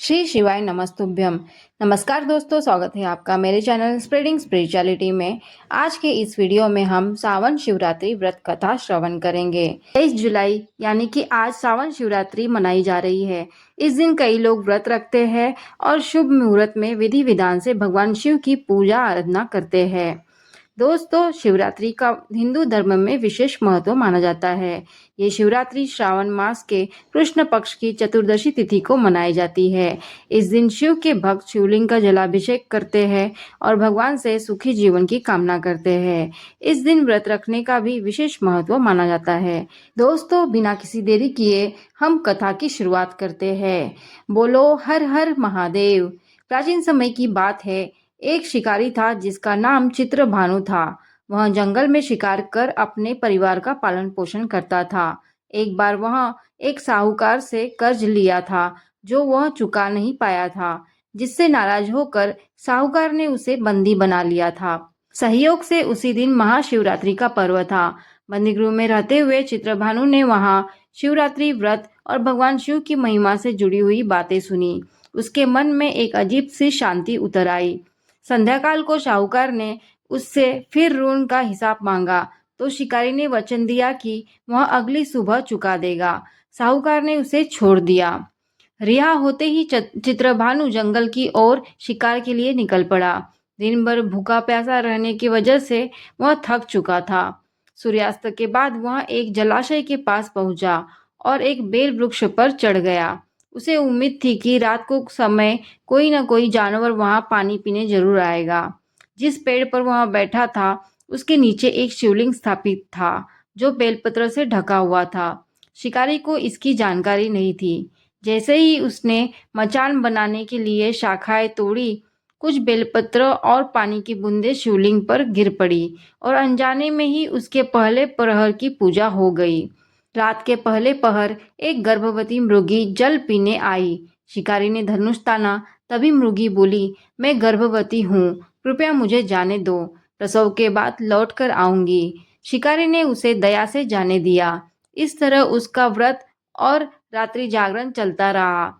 श्री शिवाय नमस्तुभ्यम। नमस्कार दोस्तों, स्वागत है आपका मेरे चैनल स्प्रेडिंग स्पिरिचुअलिटी में। आज के इस वीडियो में हम सावन शिवरात्रि व्रत कथा श्रवण करेंगे। 23 जुलाई यानी कि आज सावन शिवरात्रि मनाई जा रही है। इस दिन कई लोग व्रत रखते हैं और शुभ मुहूर्त में विधि विधान से भगवान शिव की पूजा आराधना करते हैं। दोस्तों, शिवरात्रि का हिंदू धर्म में विशेष महत्व माना जाता है। ये शिवरात्रि श्रावण मास के कृष्ण पक्ष की चतुर्दशी तिथि को मनाई जाती है। इस दिन शिव के भक्त शिवलिंग का जलाभिषेक करते हैं और भगवान से सुखी जीवन की कामना करते हैं। इस दिन व्रत रखने का भी विशेष महत्व माना जाता है। दोस्तों, बिना किसी देरी किए हम कथा की शुरुआत करते हैं। बोलो हर हर महादेव। प्राचीन समय की बात है। एक शिकारी था जिसका नाम चित्रभानु था। वह जंगल में शिकार कर अपने परिवार का पालन पोषण करता था। एक बार वह एक साहूकार से कर्ज लिया था जो वह चुका नहीं पाया था, जिससे नाराज होकर साहूकार ने उसे बंदी बना लिया था। सहयोग से उसी दिन महाशिवरात्रि का पर्व था। बंदीगृह में रहते हुए चित्रभानु ने वहां शिवरात्रि व्रत और भगवान शिव की महिमा से जुड़ी हुई बातें सुनी। उसके मन में एक अजीब सी शांति उतर आई। संध्याकाल को साहूकार ने उससे फिर ऋण का हिसाब मांगा तो शिकारी ने वचन दिया कि वह अगली सुबह चुका देगा। साहूकार ने उसे छोड़ दिया। रिहा होते ही चित्रभानु जंगल की ओर शिकार के लिए निकल पड़ा। दिन भर भूखा प्यासा रहने की वजह से वह थक चुका था। सूर्यास्त के बाद वह एक जलाशय के पास पहुंचा और एक बेल वृक्ष पर चढ़ गया। उसे उम्मीद थी कि रात को समय कोई न कोई जानवर वहां पानी पीने जरूर आएगा। जिस पेड़ पर वह बैठा था उसके नीचे एक शिवलिंग स्थापित था जो बेलपत्र से ढका हुआ था। शिकारी को इसकी जानकारी नहीं थी। जैसे ही उसने मचान बनाने के लिए शाखाएं तोड़ी, कुछ बेलपत्र और पानी की बूंदें शिवलिंग पर गिर पड़ी और अनजाने में ही उसके पहले प्रहर की पूजा हो गई। रात के पहले पहर एक गर्भवती मृगी जल पीने आई। शिकारी ने धनुष ताना। तभी मृगी बोली, मैं गर्भवती हूँ, कृपया मुझे जाने दो, प्रसव के बाद लौट कर आऊंगी। शिकारी ने उसे दया से जाने दिया। इस तरह उसका व्रत और रात्रि जागरण चलता रहा।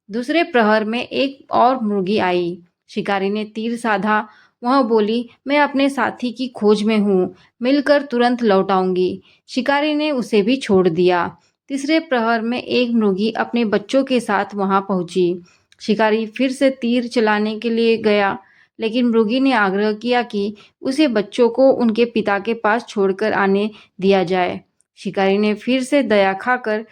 दूसरे प्रहर में एक और मुर्गी आई। शिकारी ने तीर साधा। वह बोली, मैं अपने साथी की खोज में हूँ, मिलकर तुरंत लौट आऊंगी। शिकारी ने उसे भी छोड़ दिया। तीसरे प्रहर में एक मुर्गी अपने बच्चों के साथ वहां पहुंची। शिकारी फिर से तीर चलाने के लिए गया, लेकिन मृगी ने आग्रह किया कि उसे बच्चों को उनके पिता के पास छोड़कर आने दिया जाए। शिकारी ने फिर से दया खाकर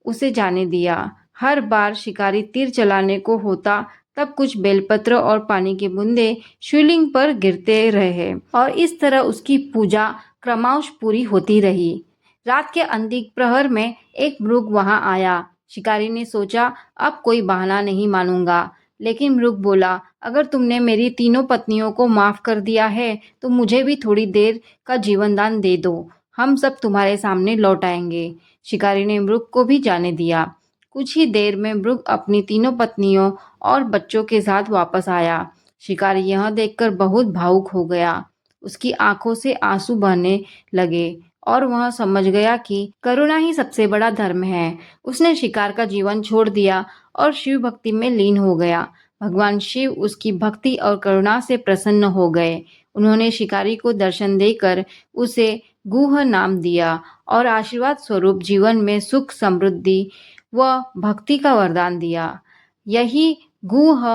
उसे जाने दिया। हर बार शिकारी तीर चलाने को होता तब कुछ बेलपत्र और पानी की बूंदें शिवलिंग पर गिरते रहे और इस तरह उसकी पूजा क्रमश पूरी होती रही। रात के अंतिम प्रहर में एक मृग वहां आया। शिकारी ने सोचा, अब कोई बहाना नहीं मानूंगा, लेकिन मृग बोला, अगर तुमने मेरी तीनों पत्नियों को माफ कर दिया है तो मुझे भी थोड़ी देर का जीवन दान दे दो, हम सब तुम्हारे सामने लौट आएंगे। शिकारी ने मृग को भी जाने दिया। कुछ ही देर में मृग अपनी तीनों पत्नियों और बच्चों के साथ वापस आया। शिकारी यह देखकर बहुत भावुक हो गया। उसकी आंखों से आंसू बहने लगे और वह समझ गया कि करुणा ही सबसे बड़ा धर्म है। उसने शिकार का जीवन छोड़ दिया और शिव भक्ति में लीन हो गया। भगवान शिव उसकी भक्ति और करुणा से प्रसन्न हो गए। उन्होंने शिकारी को दर्शन देकर उसे गुह नाम दिया और आशीर्वाद स्वरूप जीवन में सुख, समृद्धि व भक्ति का वरदान दिया। यही गुह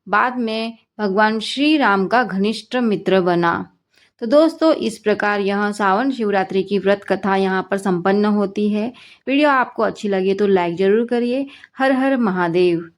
बाद में भगवान श्री राम का घनिष्ठ मित्र बना। तो दोस्तों, इस प्रकार यह सावन शिवरात्रि की व्रत कथा यहाँ पर संपन्न होती है। वीडियो आपको अच्छी लगे तो लाइक जरूर करिए। हर हर महादेव।